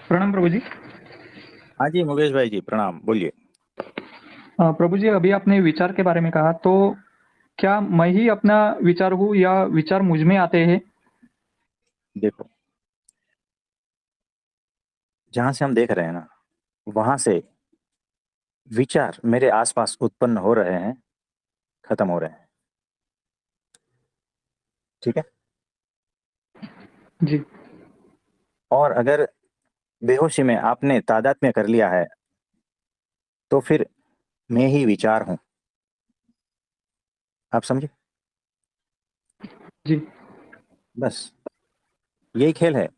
प्रणाम प्रभु जी। हाँ जी मुकेश भाई जी, प्रणाम। बोलिए। प्रभु जी, अभी आपने विचार के बारे में कहा, तो क्या मैं ही अपना विचार हूँ या विचार मुझ में आते हैं? देखो, जहां से हम देख रहे हैं ना, वहां से विचार मेरे आसपास उत्पन्न हो रहे हैं, खत्म हो रहे हैं। ठीक है। जी, और अगर बेहोशी में आपने तादात्म्य कर लिया है, तो फिर मैं ही विचार हूं। आप समझे? जी, बस यही खेल है।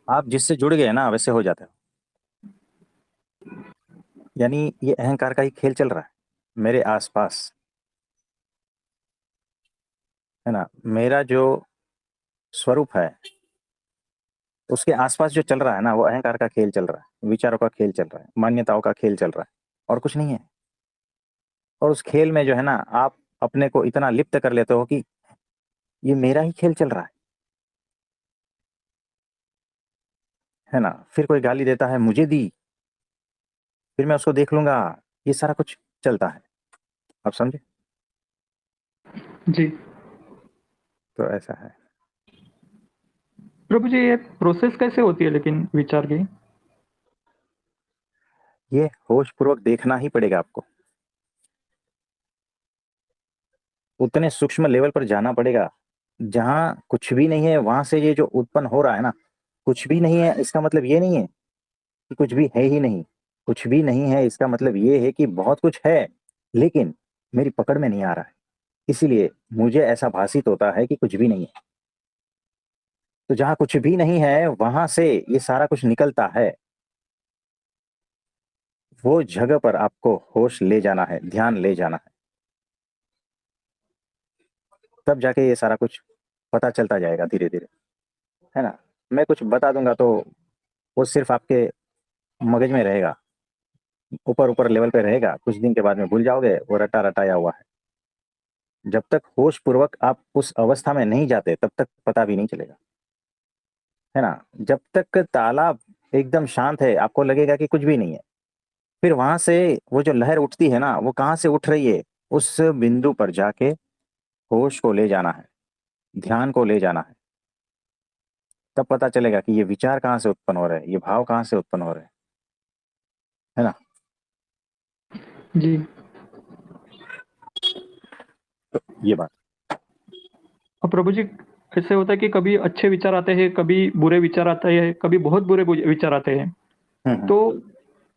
आप जिससे जुड़ गए ना, वैसे हो जाता है। यानी ये अहंकार का ही खेल चल रहा है मेरे आसपास। है ना? मेरा जो स्वरूप है, उसके आसपास जो चल रहा है ना, वो अहंकार का खेल चल रहा है, विचारों का खेल चल रहा है, मान्यताओं का खेल चल रहा है, और कुछ नहीं है। और उस खेल में जो है ना, आप अपने को इतना लिप्त कर लेते हो कि ये मेरा ही खेल चल रहा है ना? फिर कोई गाली देता है, मुझे दी, फिर मैं उसको देख लूंगा। ये सारा कुछ चलता है। आप समझे? जी। तो ऐसा है। प्रभु जी, ये प्रोसेस कैसे होती है लेकिन विचार की? ये होश पूर्वक देखना ही पड़ेगा आपको। उतने सूक्ष्म लेवल पर जाना पड़ेगा, जहां कुछ भी नहीं है, वहां से ये जो उत्पन्न हो रहा है ना, कुछ भी नहीं है इसका मतलब ये नहीं है कि कुछ भी है ही नहीं। कुछ भी नहीं है इसका मतलब ये है कि बहुत कुछ है, लेकिन मेरी पकड़ में नहीं आ रहा है। इसीलिए मुझे ऐसा भासित होता है कि कुछ भी नहीं है। तो जहां कुछ भी नहीं है, वहां से ये सारा कुछ निकलता है। वो जगह पर आपको होश ले जाना है, ध्यान ले जाना है। तब जाके ये सारा कुछ पता चलता जाएगा धीरे धीरे। है ना? मैं कुछ बता दूंगा तो वो सिर्फ आपके मगज में रहेगा, ऊपर ऊपर लेवल पे रहेगा। कुछ दिन के बाद में भूल जाओगे, वो रटा रटाया हुआ है। जब तक होश पूर्वक आप उस अवस्था में नहीं जाते, तब तक पता भी नहीं चलेगा। है ना? जब तक तालाब एकदम शांत है, आपको लगेगा कि कुछ भी नहीं है। फिर वहां से वो जो लहर उठती है ना, वो कहाँ से उठ रही है, उस बिंदु पर जाके होश को ले जाना है, ध्यान को ले जाना है। तब पता चलेगा कि ये विचार कहाँ से उत्पन्न हो रहे हैं, ये भाव कहाँ से उत्पन्न हो रहे हैं। है ना? जी। तो ये बात। और प्रभु जी, ऐसे होता है कि कभी अच्छे विचार आते हैं, कभी बुरे विचार आते हैं, कभी बहुत बुरे विचार आते हैं। हम्म। तो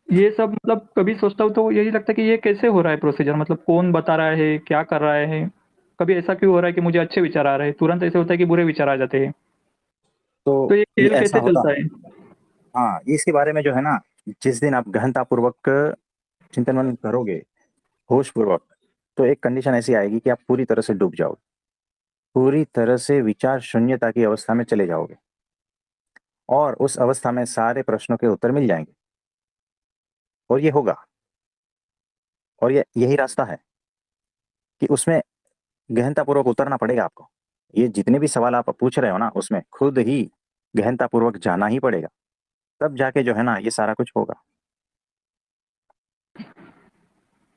ये सब मतलब कभी सोचता हूँ तो यही लगता है कि ये कैसे हो रहा है प्रोसीजर, मतलब कौन बता रहा है, क्या कर रहा है? कभी ऐसा क्यों हो रहा है कि मुझे अच्छे विचार आ रहे हैं, तुरंत ऐसे होता है कि बुरे विचार आ जाते हैं। तो तो ये ये खेल ऐसा कैसे होता चलता है। है? हाँ, इसके बारे में जो है ना, जिस दिन आप गहनतापूर्वक चिंतन मनन करोगे, होश पूर्वक, तो एक कंडीशन ऐसी आएगी कि आप पूरी तरह से डूब जाओगे, पूरी तरह से विचार शून्यता की अवस्था में चले जाओगे। और उस अवस्था में सारे प्रश्नों के उत्तर मिल जाएंगे। और ये होगा। और ये यही रास्ता है कि उसमें गहनतापूर्वक उतरना पड़ेगा आपको। ये जितने भी सवाल आप पूछ रहे हो ना, उसमें खुद ही गहनतापूर्वक जाना ही पड़ेगा। तब जाके जो है ना, ये सारा कुछ होगा।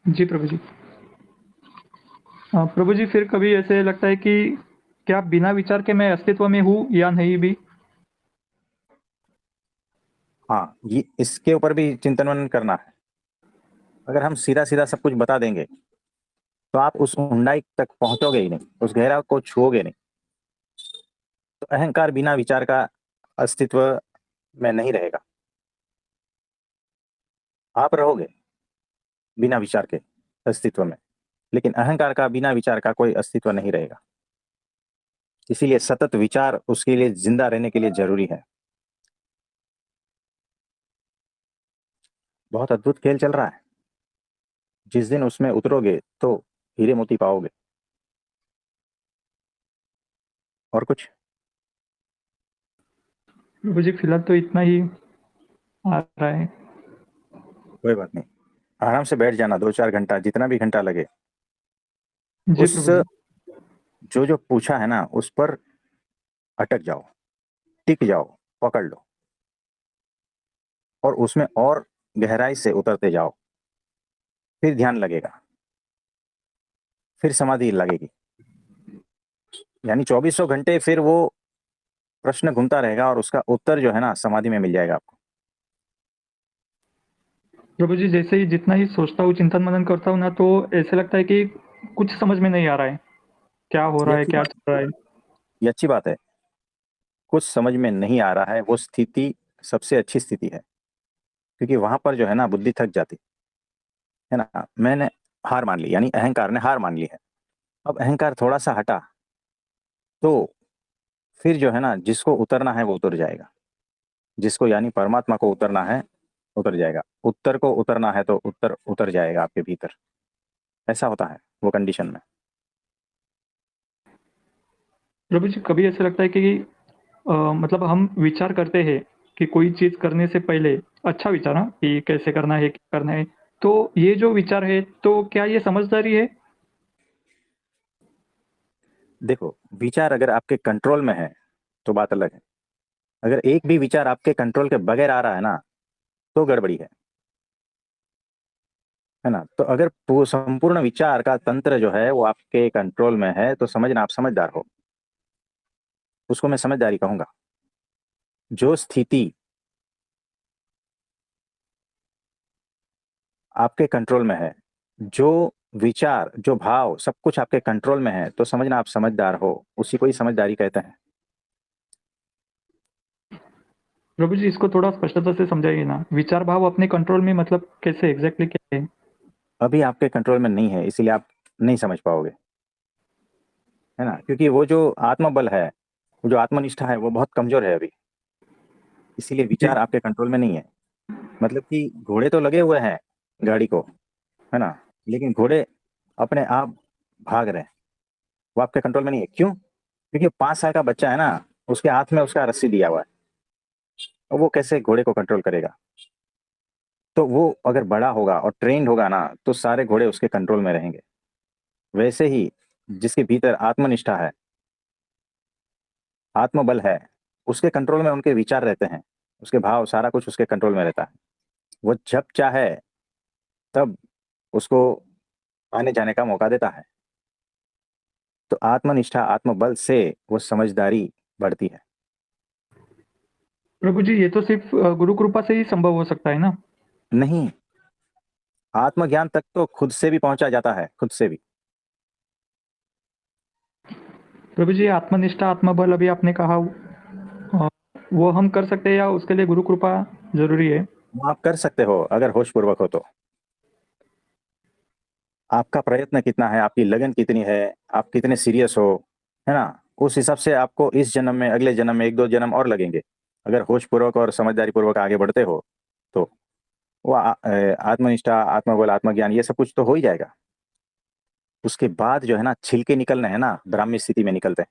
जी प्रभु जी। प्रभु जी, फिर कभी ऐसे लगता है कि क्या बिना विचार के मैं अस्तित्व में हूँ या नहीं भी? हाँ, ये इसके ऊपर भी चिंतन मनन करना है। अगर हम सीधा सीधा सब कुछ बता देंगे, तो आप उस ऊंडाई तक पहुंचोगे ही नहीं, उस गहरा को छुओगे नहीं। तो अहंकार बिना विचार का अस्तित्व में नहीं रहेगा। आप रहोगे बिना विचार के अस्तित्व में, लेकिन अहंकार का बिना विचार का कोई अस्तित्व नहीं रहेगा। इसीलिए सतत विचार उसके लिए जिंदा रहने के लिए जरूरी है। बहुत अद्भुत खेल चल रहा है। जिस दिन उसमें उतरोगे, तो हीरे मोती पाओगे। और कुछ। प्रभु जी, फिलहाल तो इतना ही आ रहा है। कोई बात नहीं। आराम से बैठ जाना, 2-4 घंटा, जितना भी घंटा लगे। जी उस प्रभु जी। जो जो पूछा है ना, उस पर अटक जाओ, टिक जाओ, पकड़ लो। और उसमें और गहराई से उतरते जाओ, फिर ध्यान लगेगा, फिर समाधि लगेगी। यानी 2400 घंटे फिर वो प्रश्न घूमता रहेगा और उसका उत्तर जो है ना समाधि में मिल जाएगा आपको। प्रभु जी, जैसे ही जितना ही सोचता हूँ, चिंतन मनन करता हूँ ना, तो ऐसे लगता है कि कुछ समझ में नहीं आ रहा है। क्या हो ये रहा है, अच्छी क्या बात चल रहा है? ये अच्छी बात है। कुछ समझ में नहीं आ रहा है, वो स्थिति सबसे अच्छी स्थिति है, क्योंकि वहां पर जो है ना बुद्धि थक जाती है ना। मैंने हार मान ली, यानी अहंकार ने हार मान ली है। अब अहंकार थोड़ा सा हटा तो फिर जो है ना जिसको उतरना है वो उतर जाएगा, जिसको यानी परमात्मा को उतरना है उतर जाएगा, उत्तर को उतरना है तो उत्तर उतर जाएगा आपके भीतर। ऐसा होता है वो कंडीशन में। प्रभु जी, कभी ऐसा लगता है कि मतलब हम विचार करते हैं कि कोई चीज़ करने से पहले, अच्छा विचार, हाँ, कि कैसे करना है, क्या करना है। तो ये जो विचार है, तो क्या ये समझदारी है? देखो, विचार अगर आपके कंट्रोल में है तो बात अलग है। अगर एक भी विचार आपके कंट्रोल के बगैर आ रहा है ना तो गड़बड़ी है ना। तो अगर संपूर्ण विचार का तंत्र जो है वो आपके कंट्रोल में है तो समझना आप समझदार हो। उसको मैं समझदारी कहूंगा। जो स्थिति आपके कंट्रोल में है, जो विचार, जो भाव, सब कुछ आपके कंट्रोल में है तो समझना आप समझदार हो। उसी को ही समझदारी कहते हैं। प्रभु जी, इसको थोड़ा स्पष्टता से समझाइए ना। विचार भाव अपने कंट्रोल में, मतलब कैसे, एग्ज़ैक्टली क्या है? अभी आपके कंट्रोल में नहीं है, इसीलिए आप नहीं समझ पाओगे, है ना। क्योंकि वो जो आत्मबल है, वो जो आत्मनिष्ठा है वो बहुत कमजोर है अभी, इसीलिए जी, विचार आपके कंट्रोल में नहीं है। मतलब कि घोड़े तो लगे हुए हैं गाड़ी को, है ना, लेकिन घोड़े अपने आप भाग रहे हैं। वो आपके कंट्रोल में नहीं है। क्यों? क्योंकि 5 साल का बच्चा है ना, उसके हाथ में उसका रस्सी दिया हुआ है, और वो कैसे घोड़े को कंट्रोल करेगा। तो वो अगर बड़ा होगा और ट्रेंड होगा ना तो सारे घोड़े उसके कंट्रोल में रहेंगे। वैसे ही जिसके भीतर आत्मनिष्ठा है, आत्मबल है, उसके कंट्रोल में उनके विचार रहते हैं, उसके भाव, सारा कुछ उसके कंट्रोल में रहता है। वो जब चाहे तब उसको आने जाने का मौका देता है। तो आत्मनिष्ठा, आत्मबल से वो समझदारी बढ़ती है। प्रभु जी, ये तो सिर्फ़ गुरु कृपा से ही संभव हो सकता है ना? नहीं, आत्मज्ञान तक तो खुद से भी पहुंचा जाता है, खुद से भी। प्रभु जी, आत्मनिष्ठा, आत्मबल अभी आपने कहा, अ, वो हम कर सकते हैं या उसके लिए गुरु कृपा ज़रूरी है? वो आप कर सकते हो अगर होश पूर्वक हो तो। आपका प्रयत्न कितना है, आपकी लगन कितनी है, आप कितने सीरियस हो, है ना, उस हिसाब से आपको इस जन्म में, अगले जन्म में 1-2 जन्म और लगेंगे। अगर होश पूर्वक और समझदारी पूर्वक आगे बढ़ते हो तो वो आत्मनिष्ठा, आत्मबल, आत्मज्ञान, ये सब कुछ तो हो ही जाएगा। उसके बाद जो है ना छिलके निकलने हैं ना, ब्राह्मी स्थिति में निकलते हैं,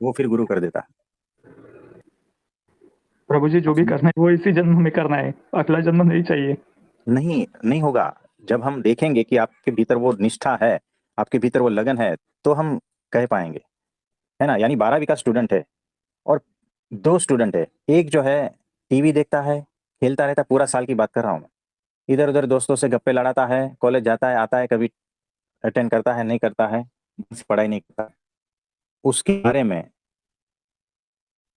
वो फिर गुरु कर देता है। प्रभु जी, आप जो भी समझ? करना है वो इसी जन्म में करना है, अगला जन्म नहीं चाहिए। नहीं, नहीं होगा। जब हम देखेंगे कि आपके भीतर वो निष्ठा है, आपके भीतर वो लगन है, तो हम कह पाएंगे, है ना। यानी 12वीं का स्टूडेंट है और 2 स्टूडेंट है। एक जो है टीवी देखता है, खेलता रहता है, पूरा साल की बात कर रहा हूँ मैं, इधर उधर दोस्तों से गप्पे लड़ाता है, कॉलेज जाता है, आता है, कभी अटेंड करता है, नहीं करता है, बस पढ़ाई नहीं करता उसके बारे में।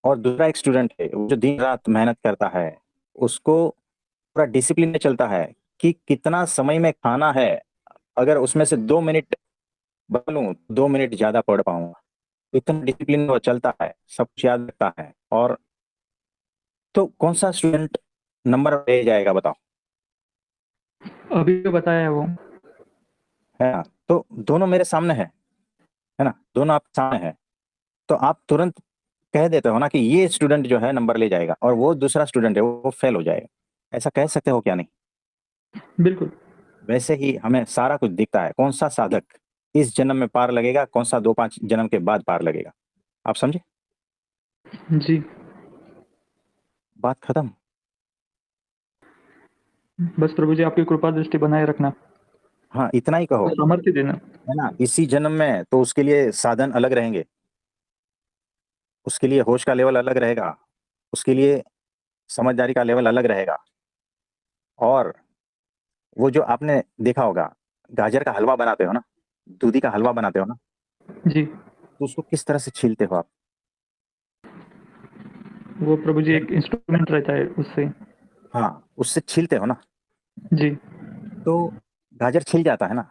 और दूसरा एक स्टूडेंट है वो जो दिन रात मेहनत करता है, उसको पूरा डिसिप्लिन में चलता है कि कितना समय में खाना है। अगर उसमें से 2 मिनट बदलूं, 2 मिनट ज्यादा पढ़ पाऊंगा। इतना डिसिप्लिन में वो चलता है, सब कुछ याद रखता है। और तो कौन सा स्टूडेंट नंबर ले जाएगा बताओ? अभी जो बताया है वो। है ना। तो दोनों मेरे सामने है ना, दोनों आपके सामने है। तो आप तुरंत कह देते हो ना कि ये स्टूडेंट जो है नंबर ले जाएगा और वो दूसरा स्टूडेंट है वो फेल हो जाएगा। ऐसा कह सकते हो क्या नहीं? बिल्कुल। वैसे ही हमें सारा कुछ दिखता है, कौन सा साधक इस जन्म में पार लगेगा, कौन सा 2-5 जन्म के बाद पार लगेगा। आप समझे? जी, बात खत्म। बस प्रभु जी आपकी कृपा दृष्टि बनाए रखना, हाँ, इतना ही कहो, और सामर्थ्य देना। है ना। इसी जन्म में तो उसके लिए साधन अलग रहेंगे, उसके लिए होश का लेवल अलग रहेगा, उसके लिए समझदारी का लेवल अलग रहेगा। और वो जो आपने देखा होगा, गाजर का हलवा बनाते हो ना, दूधी का हलवा बनाते हो ना, जी। तो उसको किस तरह से छीलते हो आप? वो प्रभु जी जब एक इंस्ट्रूमेंट रहता है उससे। हाँ, उससे छीलते हो ना, जी। तो गाजर छिल जाता है ना।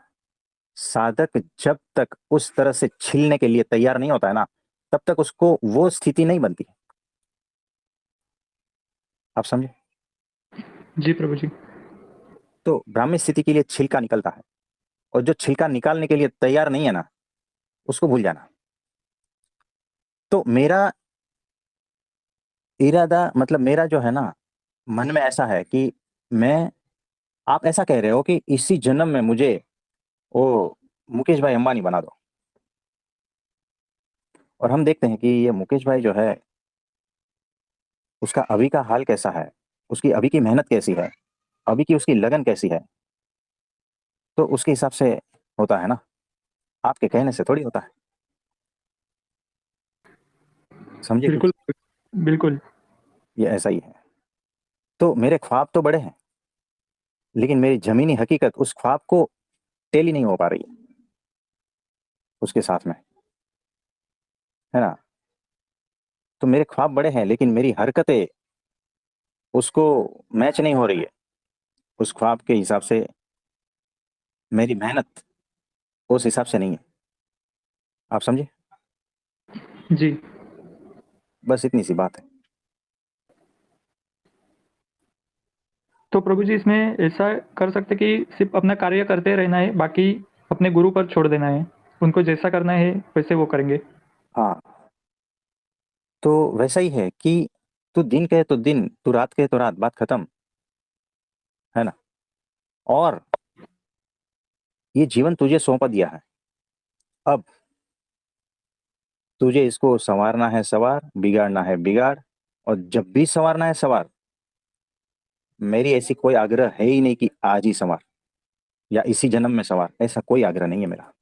साधक जब तक उस तरह से छीलने के लिए तैयार नहीं होता है ना, तब तक उसको वो स्थिति नहीं बनती। आप समझे? जी प्रभु जी। तो ब्राह्मी स्थिति के लिए छिलका निकलता है, और जो छिलका निकालने के लिए तैयार नहीं है ना, उसको भूल जाना। तो मेरा इरादा, मतलब मेरा जो है ना, मन में ऐसा है कि मैं आप ऐसा कह रहे हो कि इसी जन्म में मुझे वो मुकेश भाई अंबानी बना दो। और हम देखते हैं कि ये मुकेश भाई जो है, उसका अभी का हाल कैसा है, उसकी अभी की मेहनत कैसी है, अभी की उसकी लगन कैसी है, तो उसके हिसाब से होता है ना, आपके कहने से थोड़ी होता है। समझे कि बिल्कुल, बिल्कुल। ये ऐसा ही है। तो मेरे ख्वाब तो बड़े हैं, लेकिन मेरी जमीनी हकीकत उस ख्वाब को टेली नहीं हो पा रही उसके साथ में, है ना। तो मेरे ख्वाब बड़े हैं, लेकिन मेरी हरकतें उसको मैच नहीं हो रही है, उस ख्वाब के हिसाब से मेरी मेहनत उस हिसाब से नहीं है। आप समझे? जी। बस इतनी सी बात है। तो प्रभु जी इसमें ऐसा कर सकते कि सिर्फ़ अपना कार्य करते रहना है, बाकी अपने गुरु पर छोड़ देना है। उनको जैसा करना है वैसे वो करेंगे। हाँ, तो वैसा ही है कि तू दिन कहे तो दिन, तू रात कहे तो रात, बात खत्म, है ना। और ये जीवन तुझे सौंपा दिया है, अब तुझे इसको संवारना है संवार, बिगाड़ना है बिगाड़। और जब भी संवारना है संवार। मेरी ऐसी कोई आग्रह है ही नहीं कि आज ही संवार या इसी जन्म में संवार, ऐसा कोई आग्रह नहीं है मेरा।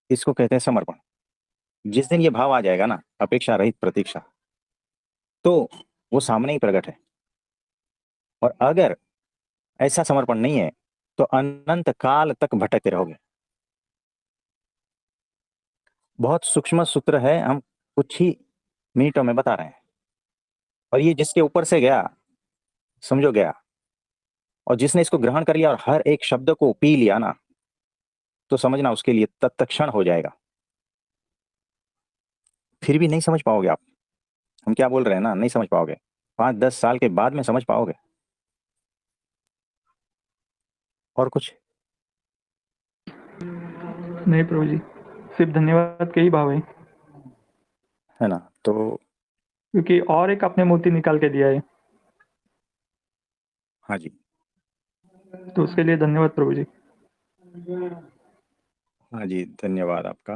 इसको कहते हैं समर्पण। जिस दिन ये भाव आ जाएगा ना, अपेक्षा रहित प्रतीक्षा, तो वो सामने ही प्रकट है। और अगर ऐसा समर्पण नहीं है, तो अनंत काल तक भटकते रहोगे। बहुत सूक्ष्म सूत्र है, हम कुछ ही मिनटों में बता रहे हैं। और ये जिसके ऊपर से गया, समझो गया। और जिसने इसको ग्रहण कर लिया और हर एक शब्द को पी लिया ना, तो समझना उसके लिए तत्क्षण हो जाएगा। फिर भी नहीं समझ पाओगे आप, हम क्या बोल रहे हैं ना, नहीं समझ पाओगे। 5-10 साल के बाद में समझ पाओगे। और कुछ? नहीं प्रभु जी, सिर्फ़ धन्यवाद के ही भाव है, है ना। तो क्योंकि और एक आपने मोती निकाल के दिया है, हाँ जी। तो उसके लिए धन्यवाद प्रभु जी। हाँ जी, धन्यवाद आपका।